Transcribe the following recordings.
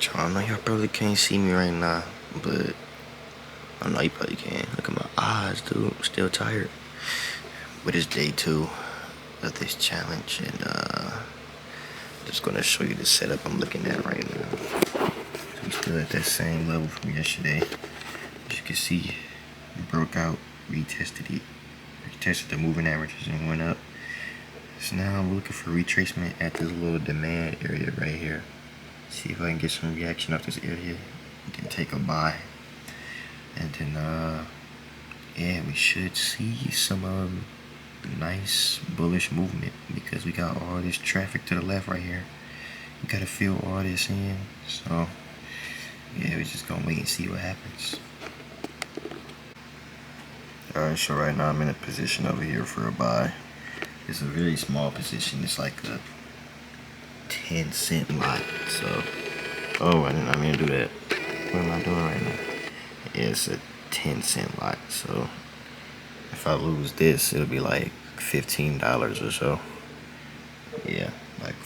Y'all know y'all probably can't see me right now, but I know you probably can. Look at my eyes, dude. I'm still tired. But it's day 2 of this challenge, and just gonna show you the setup I'm looking at right now. So we still at that same level from yesterday. As you can see, we broke out, retested it, retested the moving averages and went up. So now I'm looking for retracement at this little demand area right here. See if I can get some reaction off this area, and then take a buy. And then yeah, we should see some nice bullish movement because we got all this traffic to the left right here. We gotta fill all this in. So yeah, we're just gonna wait and see what happens. Alright, so right now I'm in a position over here for a buy. It's a very small position. It's like a 10-cent lot. So, oh, I didn't mean to do that. What am I doing right now? Yeah, it's a 10-cent lot. So if I lose this, it'll be like $15 or so. Yeah, like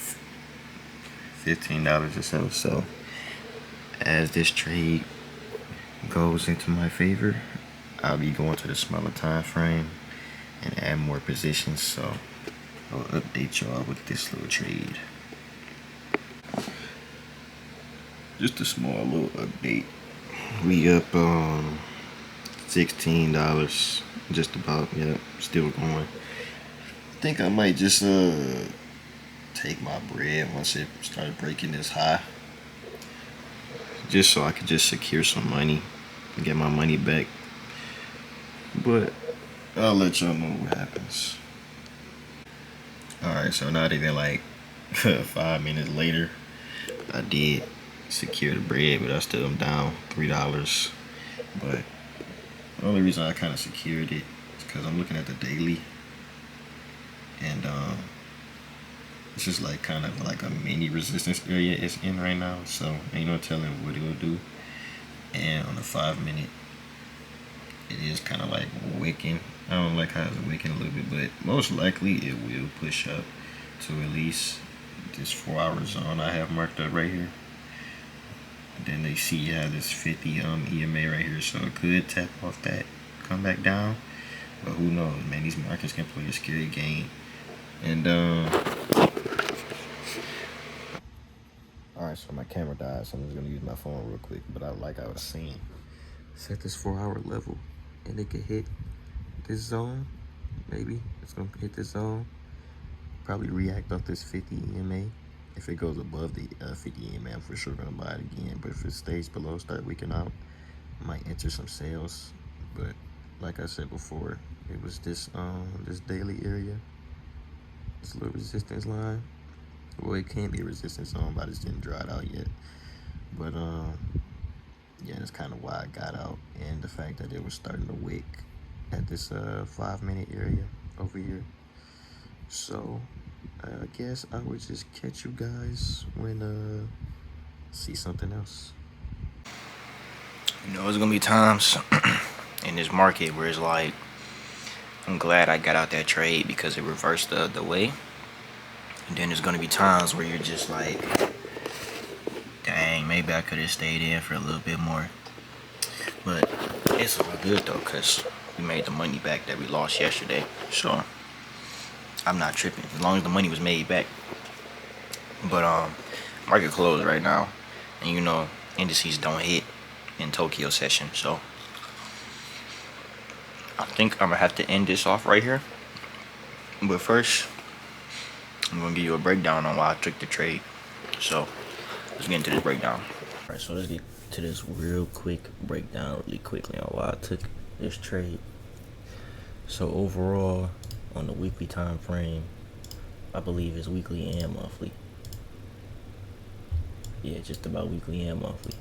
$15 or so. So as this trade goes into my favor, I'll be going to the smaller time frame and add more positions. So I'll update y'all with this little trade. Just a small little update. We up $16, just about. Yep, still going. I think I might just take my bread once it started breaking this high, just so I could just secure some money and get my money back. But I'll let y'all know what happens. Alright, so not even like 5 minutes later, I did secure the bread, but I still am down $3. But the only reason I kind of secured it is because I'm looking at the daily, and it's just like kind of like a mini resistance area it's in right now, so ain't no telling what it will do. And on the 5-minute, it is kind of like wicking. I don't like how it's wicking a little bit, but most likely it will push up to at least this 4-hour zone I have marked up right here. Then they see you have this 50 EMA right here, so it could tap off that, come back down, but who knows, man. These markets can play a scary game. And alright, so my camera died, so I'm just gonna use my phone real quick. But like I was saying, set this 4-hour level and it could hit this zone. Maybe it's gonna hit this zone, probably react off this 50 EMA. If it goes above the 50 EMA, I'm for sure gonna buy it again. But if it stays below, start weakening out, I might enter some sales. But like I said before, it was this this daily area, this little resistance line. Well, it can't be a resistance zone, but I just didn't draw it out yet. But yeah, that's kind of why I got out, and the fact that it was starting to wick at this 5-minute area over here. So I guess I would just catch you guys when see something else. You know, there's gonna be times in this market where it's like, I'm glad I got out that trade because it reversed the way. And then there's gonna be times where you're just like, dang, maybe I could have stayed in for a little bit more. But it's all good though, cause we made the money back that we lost yesterday. So I'm not tripping as long as the money was made back. But market closed right now, and you know indices don't hit in Tokyo session, so I think I'm gonna have to end this off right here. But first, I'm gonna give you a breakdown on why I took the trade. So let's get into this breakdown. Alright, so let's get to this real quick breakdown really quickly on why I took this trade. So overall, on the weekly time frame, I believe it's weekly and monthly. Yeah, just about weekly and monthly.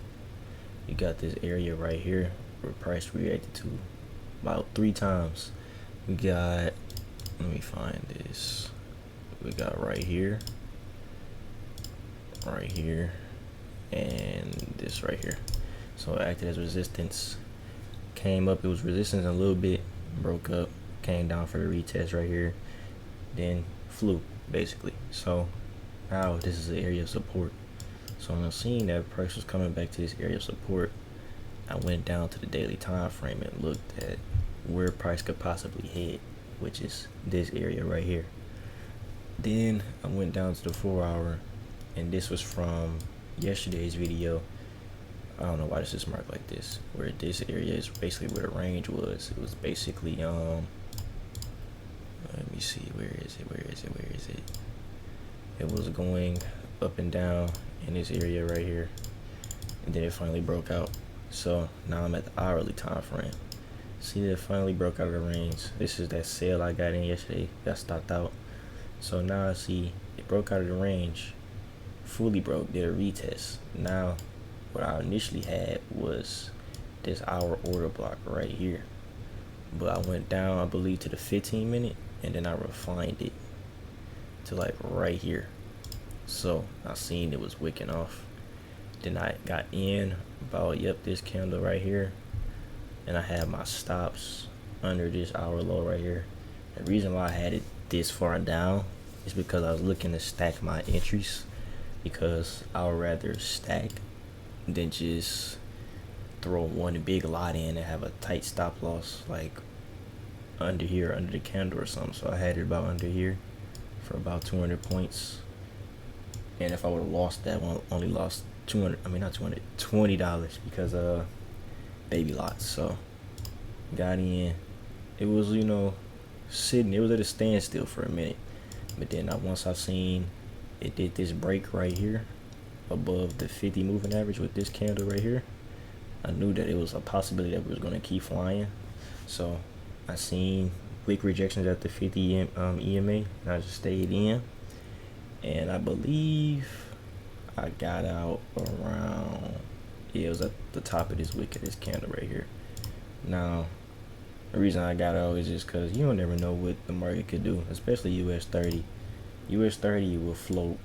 You got this area right here where price reacted to about 3 times. We got, let me find this. We got right here, and this right here. So it acted as resistance. Came up, it was resistance a little bit, broke up, came down for the retest right here, then flew basically. So now this is the area of support. So when I seen that price was coming back to this area of support, I went down to the daily time frame and looked at where price could possibly head, which is this area right here. Then I went down to the 4-hour, and this was from yesterday's video. I don't know why this is marked like this, where this area is basically where the range was. It was basically let me see, where is it? It was going up and down in this area right here, and then it finally broke out. So now I'm at the hourly time frame. See that it finally broke out of the range. This is that sale I got in yesterday that stopped out. So now I see it broke out of the range, fully broke, did a retest. Now what I initially had was this hour order block right here, but I went down, I believe, to the 15-minute, and then I refined it to like right here. So I seen it was wicking off. Then I got in about, yep, this candle right here, and I had my stops under this hour low right here. The reason why I had it this far down is because I was looking to stack my entries, because I would rather stack than just throw one big lot in and have a tight stop loss like under here, under the candle or something. So I had it about under here for about 200 points, and if I would have lost that one, only lost $20 because baby lots. So got in, it was, you know, sitting, it was at a standstill for a minute, but then once I seen it did this break right here above the 50 moving average with this candle right here, I knew that it was a possibility that we was going to keep flying. So I seen quick rejections at the 50 EMA, and I just stayed in, and I believe I got out around, yeah, it was at the top of this wick of this candle right here. Now the reason I got out is just because you don't never know what the market could do, especially US 30. US 30 will float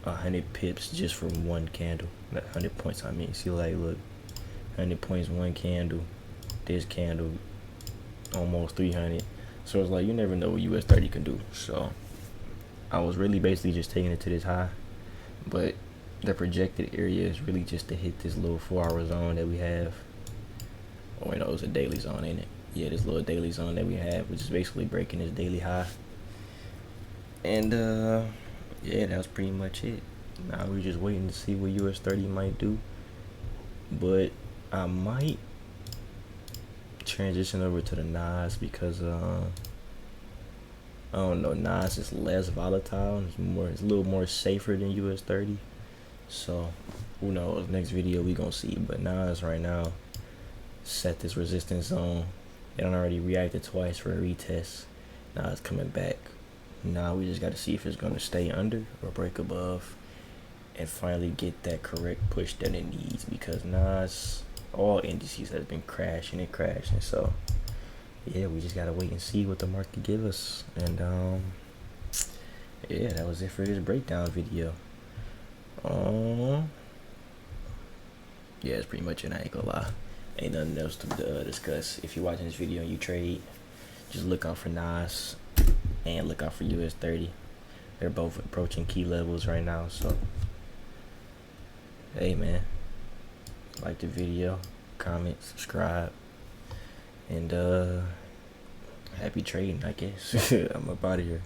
100 pips just from one candle. Not 100 points, I mean. See, like, look, 100 points, one candle. This candle, almost 300. So it's like, you never know what US 30 can do. So I was really basically just taking it to this high, but the projected area is really just to hit this little 4-hour zone that we have. Oh, wait, no, it was a daily zone, ain't it? Yeah, this little daily zone that we have, which is basically breaking this daily high. And yeah, that was pretty much it. Now we're just waiting to see what US 30 might do, but I might transition over to the NAS because I don't know, NAS is less volatile. It's a little more safer than US 30. So who knows? Next video we gonna see. But NAS right now set this resistance zone. It done already reacted twice for a retest. Now it's coming back. Now we just got to see if it's going to stay under or break above and finally get that correct push that it needs, because NAS, all indices has been crashing and crashing. So yeah, we just got to wait and see what the market give us. And yeah, that was it for this breakdown video. Yeah, it's pretty much it. I ain't gonna lie, ain't nothing else to discuss. If you're watching this video and you trade, just look out for NAS and look out for US 30. They're both approaching key levels right now. So hey man, like the video, comment, subscribe, and happy trading, I guess. I'm up out of here.